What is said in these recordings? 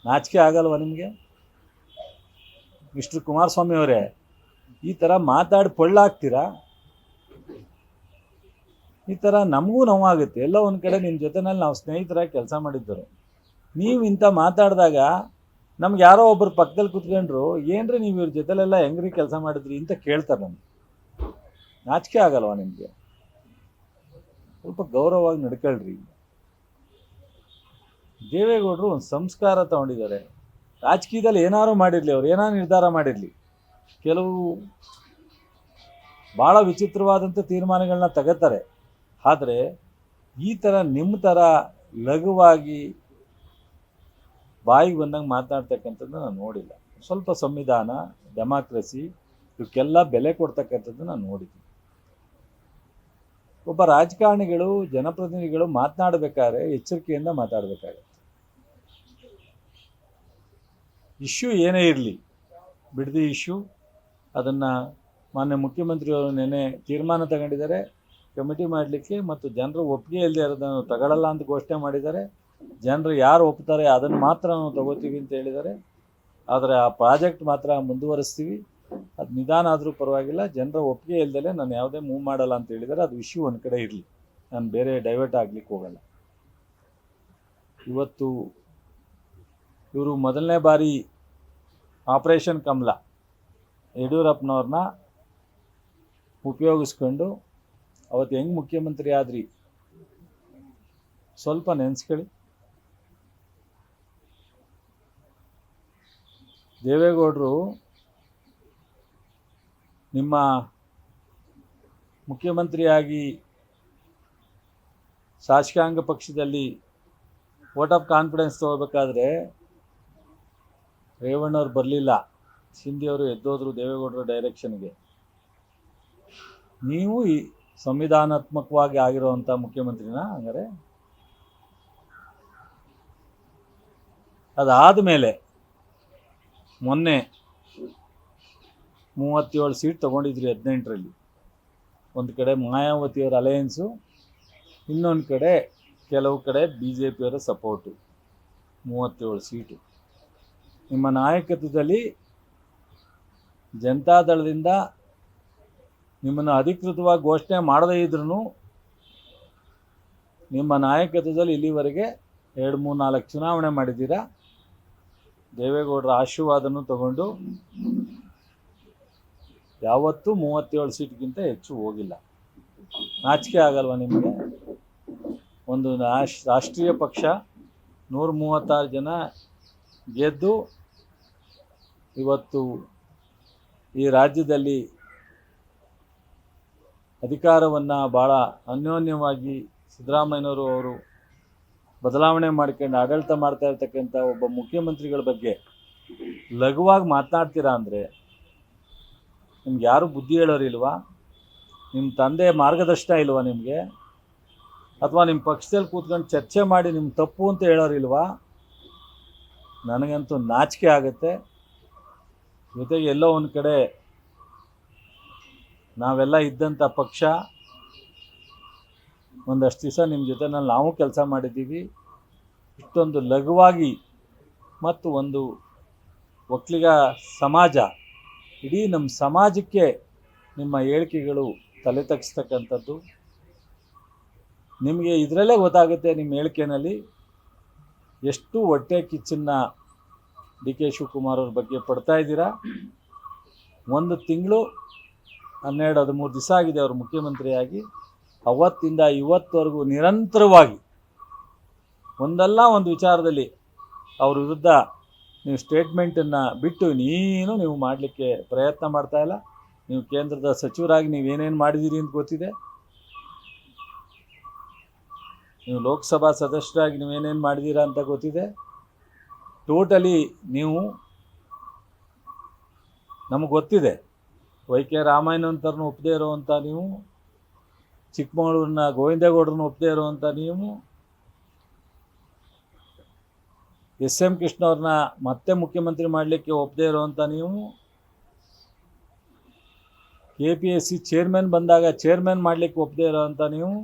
ನಾಚಿಕೆ ಆಗಲ್ವ ನಿಮಗೆ? ಮಿಸ್ಟರ್ ಕುಮಾರಸ್ವಾಮಿ ಅವರೇ, ಈ ಥರ ಮಾತಾಡಿ ಪೊಳ್ಳಾಗ್ತೀರಾ? ಈ ಥರ ನಮಗೂ ನೋವಾಗುತ್ತೆ. ಎಲ್ಲೋ ಒಂದು ಕಡೆ ನಿಮ್ಮ ಜೊತೆನಲ್ಲಿ ನಾವು ಸ್ನೇಹಿತರಾಗಿ ಕೆಲಸ ಮಾಡಿದ್ದರು. ನೀವು ಇಂಥ ಮಾತಾಡಿದಾಗ ನಮ್ಗೆ ಯಾರೋ ಒಬ್ಬರು ಪಕ್ಕದಲ್ಲಿ ಕೂತ್ಕೊಂಡ್ರು, ಏನ್ರಿ ನೀವು ಇವ್ರ ಜೊತೆಲೆಲ್ಲ ಹೆಂಗ್ರಿ ಕೆಲಸ ಮಾಡಿದ್ರಿ ಅಂತ ಕೇಳ್ತಾರೆ ನಮ್ಗೆ. ನಾಚಿಕೆ ಆಗಲ್ವ ನಿಮಗೆ? ಸ್ವಲ್ಪ ಗೌರವವಾಗಿ ನಡ್ಕೊಳ್ರಿ. ದೇವೇಗೌಡರು ಒಂದು ಸಂಸ್ಕಾರ ತಗೊಂಡಿದ್ದಾರೆ. ರಾಜಕೀಯದಲ್ಲಿ ಏನಾದ್ರು ಮಾಡಿರಲಿ, ಅವ್ರು ಏನಾದ್ರು ನಿರ್ಧಾರ ಮಾಡಿರಲಿ, ಕೆಲವು ಭಾಳ ವಿಚಿತ್ರವಾದಂಥ ತೀರ್ಮಾನಗಳನ್ನ ತಗೋತಾರೆ. ಆದರೆ ಈ ಥರ ನಿಮ್ಮ ಥರ ಲಘುವಾಗಿ ಬಾಯಿಗೆ ಬಂದಂಗೆ ಮಾತನಾಡ್ತಕ್ಕಂಥದ್ದು ನಾನು ನೋಡಿಲ್ಲ. ಸ್ವಲ್ಪ ಸಂವಿಧಾನ, ಡೆಮಾಕ್ರಸಿ ಇವಕ್ಕೆಲ್ಲ ಬೆಲೆ ಕೊಡ್ತಕ್ಕಂಥದ್ದು ನಾನು ನೋಡಿದ್ದೀನಿ. ಒಬ್ಬ ರಾಜಕಾರಣಿಗಳು, ಜನಪ್ರತಿನಿಧಿಗಳು ಮಾತನಾಡಬೇಕಾದ್ರೆ ಎಚ್ಚರಿಕೆಯಿಂದ ಮಾತಾಡಬೇಕಾಗತ್ತೆ. ಇಶ್ಯೂ ಏನೇ ಇರಲಿ, ಬಿಡದಿ ಇಶ್ಯೂ, ಅದನ್ನು ಮಾನ್ಯ ಮುಖ್ಯಮಂತ್ರಿಯವರು ನೆನ್ನೆ ತೀರ್ಮಾನ ತಗೊಂಡಿದ್ದಾರೆ ಕಮಿಟಿ ಮಾಡಲಿಕ್ಕೆ, ಮತ್ತು ಜನರು ಒಪ್ಪಿಗೆ ಇಲ್ಲದೆ ಇರೋದನ್ನು ತಗೊಳ್ಳಲ್ಲ ಅಂತ ಘೋಷಣೆ ಮಾಡಿದ್ದಾರೆ. ಜನರು ಯಾರು ಒಪ್ತಾರೆ ಅದನ್ನು ಮಾತ್ರ ನಾವು ತಗೋತೀವಿ ಅಂತ ಹೇಳಿದ್ದಾರೆ. ಆದರೆ ಆ ಪ್ರಾಜೆಕ್ಟ್ ಮಾತ್ರ ಮುಂದುವರಿಸ್ತೀವಿ, ಅದು ನಿಧಾನ ಆದರೂ ಪರವಾಗಿಲ್ಲ, ಜನರ ಒಪ್ಪಿಗೆ ಇಲ್ಲದೆ ನಾನು ಯಾವುದೇ ಮೂವ್ ಮಾಡಲ್ಲ ಅಂತ ಹೇಳಿದ್ದಾರೆ. ಅದು ಇಶ್ಯೂ ಒಂದು ಕಡೆ ಇರಲಿ, ನಾನು ಬೇರೆ ಡೈವರ್ಟ್ ಆಗಲಿಕ್ಕೆ ಹೋಗಲ್ಲ. ಇವತ್ತು ಇವರು ಮೊದಲನೇ ಬಾರಿ ಆಪರೇಷನ್ ಕಮಲ ಯಡಿಯೂರಪ್ಪನವ್ರನ್ನ ಉಪಯೋಗಿಸ್ಕೊಂಡು ಅವತ್ತು ಹೆಂಗೆ ಮುಖ್ಯಮಂತ್ರಿ ಆದ್ರಿ ಸ್ವಲ್ಪ ನೆನೆಸ್ಕೊಳ್ಳಿ. ದೇವೇಗೌಡರು ನಿಮ್ಮ ಮುಖ್ಯಮಂತ್ರಿಯಾಗಿ ಶಾಸಕಾಂಗ ಪಕ್ಷದಲ್ಲಿ ವೋಟ್ ಆಫ್ ಕಾನ್ಫಿಡೆನ್ಸ್ ತಗೋಬೇಕಾದ್ರೆ ರೇವಣ್ಣವ್ರು ಬರಲಿಲ್ಲ, ಶಿಂದೆಯವರು ಎದ್ದೋದ್ರು ದೇವೇಗೌಡರ ಡೈರೆಕ್ಷನ್ಗೆ. ನೀವು ಈ ಸಂವಿಧಾನಾತ್ಮಕವಾಗಿ ಆಗಿರುವಂಥ ಮುಖ್ಯಮಂತ್ರಿನ ಹಂಗಾರೆ? ಅದಾದ ಮೇಲೆ ಮೊನ್ನೆ 37 ಸೀಟ್ ತೊಗೊಂಡಿದ್ರಿ 18ರಲ್ಲಿ. ಒಂದು ಕಡೆ ಮಾಯಾವತಿಯವರ ಅಲಯನ್ಸು, ಇನ್ನೊಂದು ಕಡೆ ಕೆಲವು ಕಡೆ BJPಯವರ ಸಪೋರ್ಟು. 37 ಸೀಟು ನಿಮ್ಮ ನಾಯಕತ್ವದಲ್ಲಿ. ಜನತಾದಳದಿಂದ ನಿಮ್ಮನ್ನು ಅಧಿಕೃತವಾಗಿ ಘೋಷಣೆ ಮಾಡದೇ ಇದ್ರೂ ನಿಮ್ಮ ನಾಯಕತ್ವದಲ್ಲಿ ಇಲ್ಲಿವರೆಗೆ 2-3-4 ಚುನಾವಣೆ ಮಾಡಿದ್ದೀರಾ. ದೇವೇಗೌಡರ ಆಶೀರ್ವಾದನೂ ತಗೊಂಡು ಯಾವತ್ತೂ 37 ಸೀಟ್ಗಿಂತ ಹೆಚ್ಚು ಹೋಗಿಲ್ಲ. ನಾಚಿಕೆ ಆಗಲ್ವ ನಿಮಗೆ? ಒಂದು ರಾಷ್ಟ್ರೀಯ ಪಕ್ಷ 136 ಜನ ಗೆದ್ದು ಇವತ್ತು ಈ ರಾಜ್ಯದಲ್ಲಿ ಅಧಿಕಾರವನ್ನು ಭಾಳ ಅನ್ಯೋನ್ಯವಾಗಿ ಸಿದ್ದರಾಮಯ್ಯನವರು ಅವರು ಬದಲಾವಣೆ ಮಾಡ್ಕೊಂಡು ಆಡಳಿತ ಮಾಡ್ತಾ ಇರ್ತಕ್ಕಂಥ ಒಬ್ಬ ಮುಖ್ಯಮಂತ್ರಿಗಳ ಬಗ್ಗೆ ಲಘುವಾಗಿ ಮಾತನಾಡ್ತೀರಾ ಅಂದರೆ ನಿಮ್ಗೆ ಯಾರೂ ಬುದ್ಧಿ ಹೇಳೋರಿಲ್ವಾ? ನಿಮ್ಮ ತಂದೆ ಮಾರ್ಗದರ್ಶನ ಇಲ್ವಾ ನಿಮಗೆ? ಅಥವಾ ನಿಮ್ಮ ಪಕ್ಷದಲ್ಲಿ ಕೂತ್ಕೊಂಡು ಚರ್ಚೆ ಮಾಡಿ ನಿಮ್ಮ ತಪ್ಪು ಅಂತ ಹೇಳೋರಿಲ್ವಾ? ನನಗಂತೂ ನಾಚಿಕೆ ಆಗುತ್ತೆ. ಜೊತೆಗೆ ಎಲ್ಲೋ ಒಂದು ಕಡೆ ನಾವೆಲ್ಲ ಇದ್ದಂಥ ಪಕ್ಷ, ಒಂದಷ್ಟು ದಿವಸ ನಿಮ್ಮ ಜೊತೆನಲ್ಲಿ ನಾವು ಕೆಲಸ ಮಾಡಿದ್ದೀವಿ. ಇಷ್ಟೊಂದು ಲಘುವಾಗಿ ಮತ್ತು ಒಂದು ಒಕ್ಕಲಿಗ ಸಮಾಜ, ಇಡೀ ನಮ್ಮ ಸಮಾಜಕ್ಕೆ ನಿಮ್ಮ ಹೇಳಿಕೆಗಳು ತಲೆ ತಗ್ಸ್ತಕ್ಕಂಥದ್ದು. ನಿಮಗೆ ಇದರಲ್ಲೇ ಗೊತ್ತಾಗುತ್ತೆ ನಿಮ್ಮ ಹೇಳಿಕೆಯಲ್ಲಿ ಎಷ್ಟು ಹೊಟ್ಟೆ ಕಿಚ್ಚನ್ನು DK ಶಿವಕುಮಾರ್ ಅವ್ರ ಬಗ್ಗೆ ಪಡ್ತಾ ಇದ್ದೀರಾ. 1 ತಿಂಗಳು 12-13 ದಿವಸ ಆಗಿದೆ ಅವರು ಮುಖ್ಯಮಂತ್ರಿಯಾಗಿ. ಅವತ್ತಿಂದ ಇವತ್ತವರೆಗೂ ನಿರಂತರವಾಗಿ ಒಂದಲ್ಲ ಒಂದು ವಿಚಾರದಲ್ಲಿ ಅವ್ರ ವಿರುದ್ಧ ನೀವು ಸ್ಟೇಟ್ಮೆಂಟನ್ನು ಬಿಟ್ಟು ನೀವು ಮಾಡಲಿಕ್ಕೆ ಪ್ರಯತ್ನ ಮಾಡ್ತಾಯಿಲ್ಲ. ನೀವು ಕೇಂದ್ರದ ಸಚಿವರಾಗಿ ನೀವೇನೇನು ಮಾಡಿದ್ದೀರಿ ಅಂತ ಗೊತ್ತಿದೆ. ನೀವು ಲೋಕಸಭಾ ಸದಸ್ಯರಾಗಿ ನೀವೇನೇನು ಮಾಡಿದ್ದೀರಾ ಅಂತ ಗೊತ್ತಿದೆ. ಟೋಟಲಿ ನೀವು ನಮಗೆ ಗೊತ್ತಿದೆ. YK ರಾಮಯ್ಯನಂತರನ್ನು ಒಪ್ಪದೇ ಇರೋವಂಥ ನೀವು, ಚಿಕ್ಕಮಗಳೂರಿನ ಗೋವಿಂದೇಗೌಡರನ್ನು ಒಪ್ಪದೇ ಇರೋವಂಥ ನೀವು, SM ಕೃಷ್ಣ ಅವ್ರನ್ನ ಮತ್ತೆ ಮುಖ್ಯಮಂತ್ರಿ ಮಾಡಲಿಕ್ಕೆ ಒಪ್ಪದೇ ಇರೋವಂಥ ನೀವು, KPSC ಚೇರ್ಮನ್ ಬಂದಾಗ ಚೇರ್ಮನ್ ಮಾಡಲಿಕ್ಕೆ ಒಪ್ಪದೇ ಇರೋವಂಥ ನೀವು,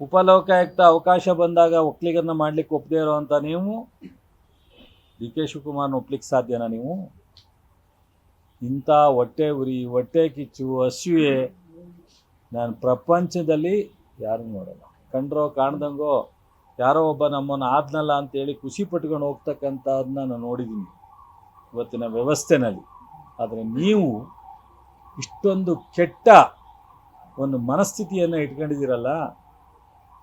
ಉಪಲೋಕಾಯುಕ್ತ ಅವಕಾಶ ಬಂದಾಗ ಒಕ್ಕಲಿಗರನ್ನ ಮಾಡಲಿಕ್ಕೆ ಒಪ್ಪದೇ ಇರೋವಂಥ ನೀವು, ಡಿ ಕೆ ಶಿವಕುಮಾರ್ನ ಒಪ್ಲಿಕ್ಕೆ ಸಾಧ್ಯನಾ ನೀವು? ಇಂಥ ಹೊಟ್ಟೆ ಉರಿ, ಹೊಟ್ಟೆ ಕಿಚ್ಚು, ಅಸೂಯೆ ನಾನು ಪ್ರಪಂಚದಲ್ಲಿ ಯಾರು ನೋಡಲ್ಲ. ಕಂಡ್ರೋ ಕಾಣ್ದಂಗೋ ಯಾರೋ ಒಬ್ಬ ನಮ್ಮನ್ನು ಆದ್ನಲ್ಲ ಅಂತೇಳಿ ಖುಷಿ ಪಟ್ಕೊಂಡು ಹೋಗ್ತಕ್ಕಂಥದ್ದನ್ನ ನಾನು ನೋಡಿದ್ದೀನಿ ಇವತ್ತಿನ ವ್ಯವಸ್ಥೆನಲ್ಲಿ. ಆದರೆ ನೀವು ಇಷ್ಟೊಂದು ಕೆಟ್ಟ ಒಂದು ಮನಸ್ಥಿತಿಯನ್ನು ಇಟ್ಕೊಂಡಿದ್ದೀರಲ್ಲ,